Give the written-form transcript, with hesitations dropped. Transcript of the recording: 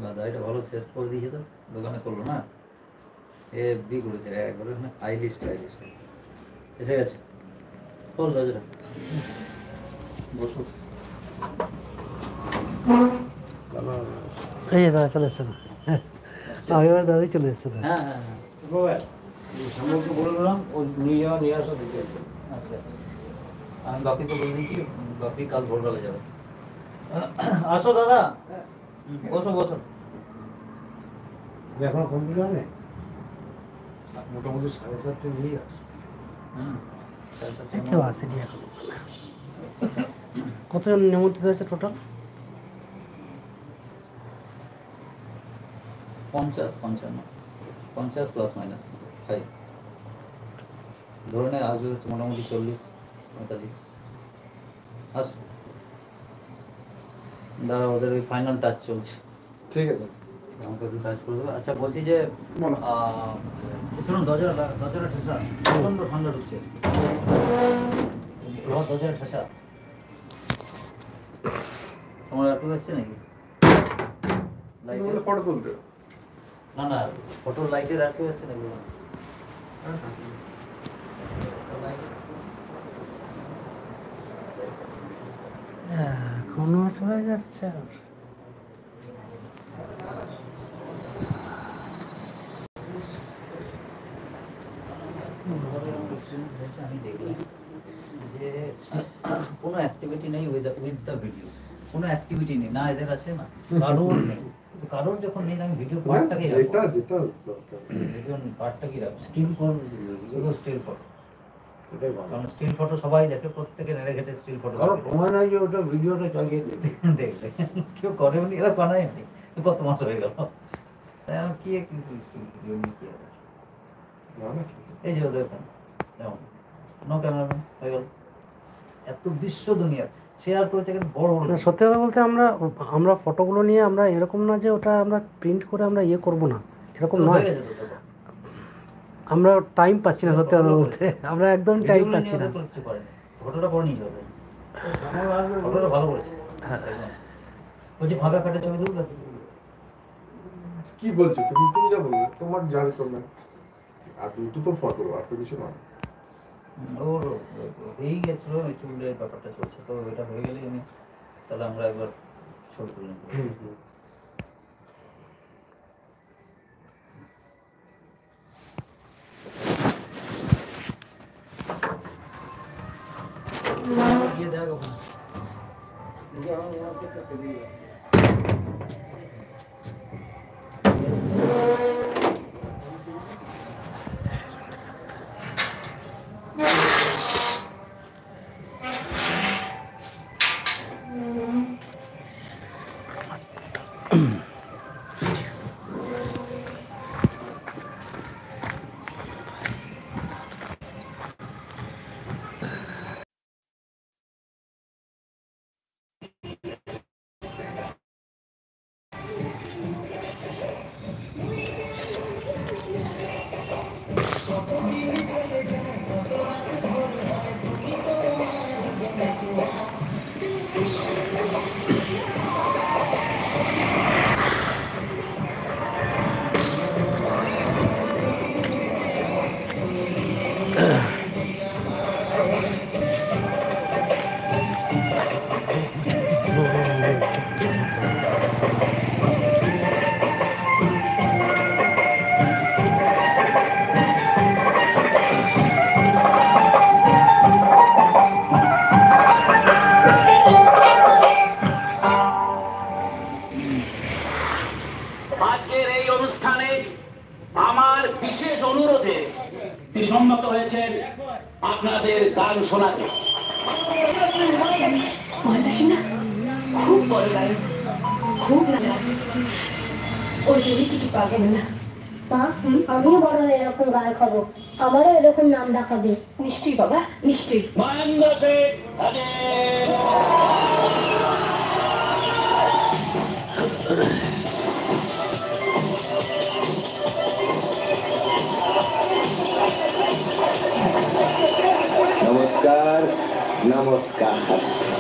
দাদাইটা ভালো সেট করে দিয়েছে তো, দোকানে করলো না, এ বি করেছে একবারে না, আইলিশ এসে গেছে। খোল দরজাটা, বসো। এই দাদা চলে এসছে না, আগেবার দাদাই চলে এসছে না। হ্যাঁ হ্যাঁ হ্যাঁ, সম্ভবত বলে দিলাম ও নিয়ে আসা দিতে। আচ্ছা আচ্ছা, আমি বাপিকে বলে দিয়েছি, বাপি কাল ভোরবেলা যাবে। আসো দাদা, বসো বসো। এখন ফোন দিল না, মোটামুটি 7:30 নিয়ে আসে। কেউ আসেনি এখন। কতজন নিমন্ত্রিত হয়েছে টোটাল? 50 প্লাস মাইনাস 5, ধরে নে আজ মোটামুটি 40-45। আসো দাদা, ওদের ওই ফাইনাল টাচ চলছে। ঠিক আছে, আমাকে একটু টাচ করে দেবে। আচ্ছা বলছি যে শুনুন, দরজাটা ঠেসা, প্রচন্ড ঠান্ডা ঢুকছে, দরজাটা ঠেসা। তোমার একটু আসছে নাকি ফটো তুলতে? না না, ফটোর লাইটের আর কেউ আসছে নাকি? এখনো চলে যাচ্ছে। আমি দেখলাম যে কোনো অ্যাক্টিভিটি নেই উইথ দ্য ভিডিও, কোনো অ্যাক্টিভিটি নেই, না এদের আছে না কারোর নেই। কারোর যখন নেই, আমি ভিডিও পার্টটাকে যেটা ভিডিও পার্টটা কি রাখবো? স্টিল ফটো, শুধু স্টিল ফটো। কারণ স্টিল ফটো সবাই দেখে, প্রত্যেকে নেড়ে ঘেটে স্টিল ফটো সময় নাই যে ওটা ভিডিওটা চালিয়ে দেখবে, কেউ করেনি, এরা বানায়নি, কত মাস হয়ে গেল। তাই আমার কি ভিডিও নিয়ে কি হবে? এই যে ওদের যেমন নো ক্যামেরাম্যান হয়ে গেল, এত বিশ্ব দুনিয়ার শেয়ার করেছে বড় বড়। সত্যি কথা বলতে আমরা ফটোগুলো নিয়ে আমরা এরকম না যে ওটা আমরা প্রিন্ট করে আমরা ইয়ে করবো না, এরকম নয়। আমরা টাইম পাচ্ছি না, সত্যি কথা বলতে আমরা একদম টাইম পাচ্ছি না। ফটোটা করে নিয়ে যাবে, ফটোটা ভালো করেছে। বলছি ফাঁকা কাটে ছবি তুলবে? কি বলছো তুমি? তুমি যা বলবে তোমার যার করবে, আর দুটো তো ফটো, আর তো কিছু নয়। ওর হয়েই গেছিল, ওই চুলের ব্যাপারটা চলছে, তো এটা হয়ে গেলেই আমি তাহলে আমরা একবার ছবি তুলে নেব। গিয়ে দেখো আজকের এই অনুষ্ঠানে আমার বিশেষ অনুরোধে তিনি সম্মত হয়েছেন আপনাদের গান শোনাতে। খুব বড় গায়ক, খুব নাচ, ওই যদি কি পাবেন না। মা, আমিও বড় হয়ে এরকম গায়ক হব, আমারও এরকম নাম ডাকাবে। নিশ্চয়ই বাবা, নিশ্চয়ই। মহেন্দ্র শেখ নমস্কার নমস্কার